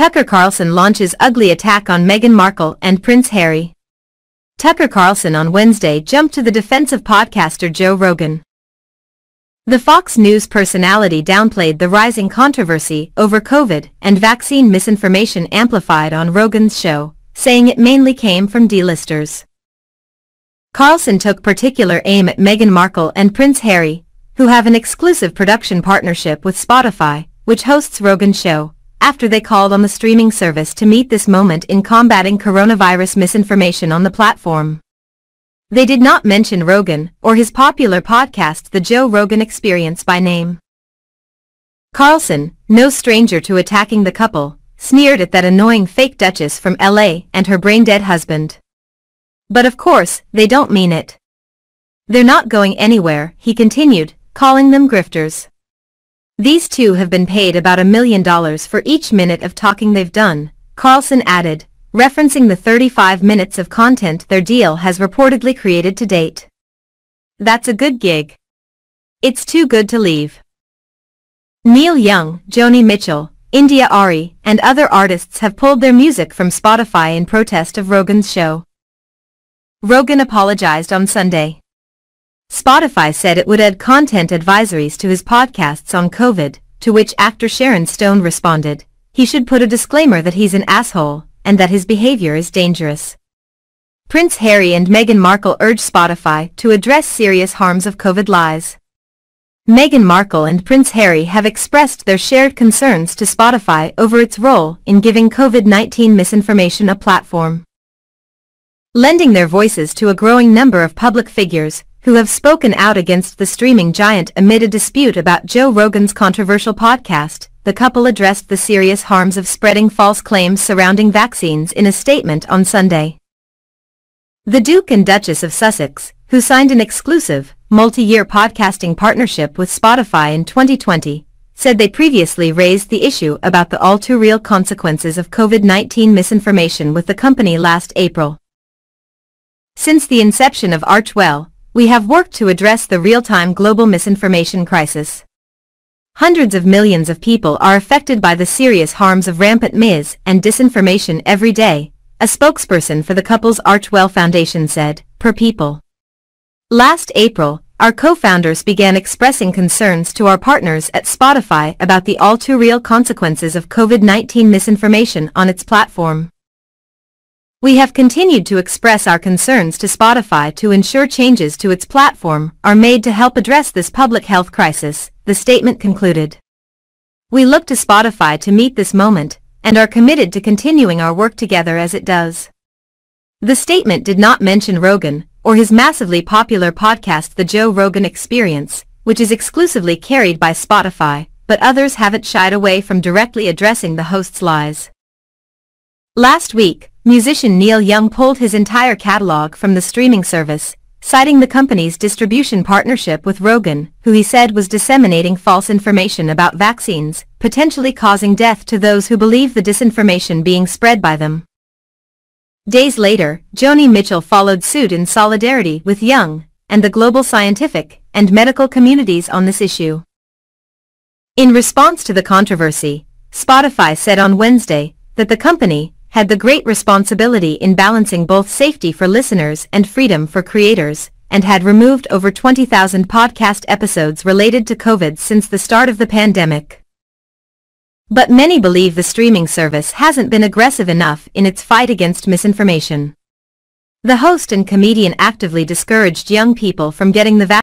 Tucker Carlson launches ugly attack on Meghan Markle and Prince Harry. Tucker Carlson on Wednesday jumped to the defense of podcaster Joe Rogan. The Fox News personality downplayed the rising controversy over COVID and vaccine misinformation amplified on Rogan's show, saying it mainly came from D-listers. Carlson took particular aim at Meghan Markle and Prince Harry, who have an exclusive production partnership with Spotify, which hosts Rogan's show, after they called on the streaming service to meet this moment in combating coronavirus misinformation on the platform. They did not mention Rogan or his popular podcast The Joe Rogan Experience by name. Carlson, no stranger to attacking the couple, sneered at that annoying fake duchess from LA and her brain-dead husband. But of course, they don't mean it. They're not going anywhere, he continued, calling them grifters. These two have been paid about $1 million for each minute of talking they've done, Carlson added, referencing the 35 minutes of content their deal has reportedly created to date. That's a good gig. It's too good to leave. Neil Young, Joni Mitchell, India Arie, and other artists have pulled their music from Spotify in protest of Rogan's show. Rogan apologized on Sunday. Spotify said it would add content advisories to his podcasts on COVID, to which actor Sharon Stone responded, he should put a disclaimer that he's an asshole, and that his behavior is dangerous. Prince Harry and Meghan Markle urged Spotify to address serious harms of COVID lies. Meghan Markle and Prince Harry have expressed their shared concerns to Spotify over its role in giving COVID-19 misinformation a platform. Lending their voices to a growing number of public figures who have spoken out against the streaming giant amid a dispute about Joe Rogan's controversial podcast, the couple addressed the serious harms of spreading false claims surrounding vaccines in a statement on Sunday. The Duke and Duchess of Sussex, who signed an exclusive, multi-year podcasting partnership with Spotify in 2020, said they previously raised the issue about the all-too-real consequences of COVID-19 misinformation with the company last April. Since the inception of Archie, we have worked to address the real-time global misinformation crisis. Hundreds of millions of people are affected by the serious harms of rampant mis and disinformation every day, a spokesperson for the couple's Archie Foundation said, per people. Last April, our co-founders began expressing concerns to our partners at Spotify about the all-too-real consequences of COVID-19 misinformation on its platform. We have continued to express our concerns to Spotify to ensure changes to its platform are made to help address this public health crisis, the statement concluded. We look to Spotify to meet this moment, and are committed to continuing our work together as it does. The statement did not mention Rogan, or his massively popular podcast The Joe Rogan Experience, which is exclusively carried by Spotify, but others haven't shied away from directly addressing the host's lies. Last week, musician Neil Young pulled his entire catalog from the streaming service, citing the company's distribution partnership with Rogan, who he said was disseminating false information about vaccines, potentially causing death to those who believe the disinformation being spread by them. Days later, Joni Mitchell followed suit in solidarity with Young and the global scientific and medical communities on this issue. In response to the controversy, Spotify said on Wednesday that the company had the great responsibility in balancing both safety for listeners and freedom for creators, and had removed over 20,000 podcast episodes related to COVID since the start of the pandemic. But many believe the streaming service hasn't been aggressive enough in its fight against misinformation. The host and comedian actively discouraged young people from getting the vaccine.